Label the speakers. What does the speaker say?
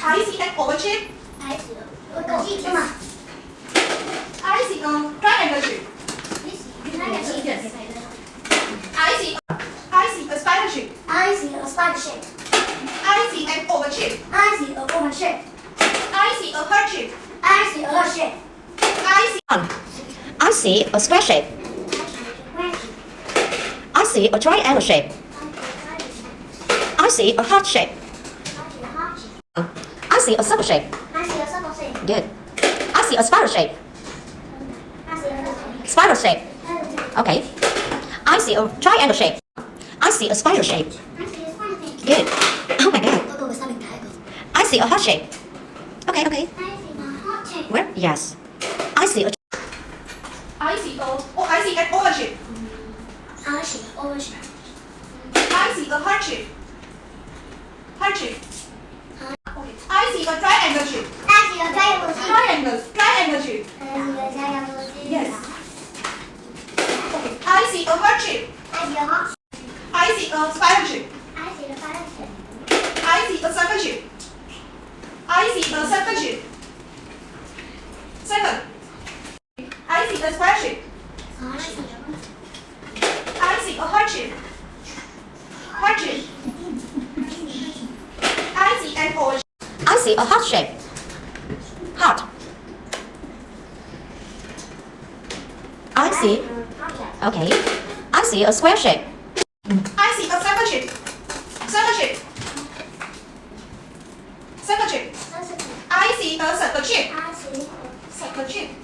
Speaker 1: I see an oval shape.
Speaker 2: I see a triangle shape.
Speaker 1: Yes. I see a spider shape.
Speaker 2: I see a spider shape.
Speaker 1: I see an oval shape.
Speaker 2: I see a oval shape.
Speaker 1: I see a heart shape.
Speaker 2: I see a heart shape.
Speaker 3: I see a square shape. I see a triangle shape. I see a heart shape. I see a circle shape.
Speaker 2: I see a circle shape.
Speaker 3: Good. I see a spiral shape.
Speaker 2: I see a
Speaker 3: Spiral shape. Okay. I see a triangle shape. I see a spiral shape.
Speaker 2: I see a spider shape.
Speaker 3: Good. Oh my god.
Speaker 2: Cô với sao mình thấy cơ?
Speaker 3: I see a heart shape. Okay, okay.
Speaker 2: I see a heart shape.
Speaker 3: Where? Yes. I see a
Speaker 1: I see an oval shape.
Speaker 2: I see a oval shape.
Speaker 1: I see a heart shape. Heart shape. Okay. I see a triangle shape.
Speaker 2: I see a triangle shape.
Speaker 1: Triangle shape.
Speaker 2: I see a triangle shape.
Speaker 1: Yes. Okay. I see a heart shape.
Speaker 2: I see a heart shape.
Speaker 1: I see a spiral shape.
Speaker 2: I see a spider shape.
Speaker 1: I see a circle shape. I see a circle shape. Second. I see a square shape. I see a heart shape. Heart shape. I see an oval shape.
Speaker 3: I see a heart shape. Heart. I see. Okay. I see a square shape.
Speaker 1: I see a circle shape. Circle shape. Circle shape. I see a circle shape.
Speaker 2: I see a
Speaker 1: Circle shape.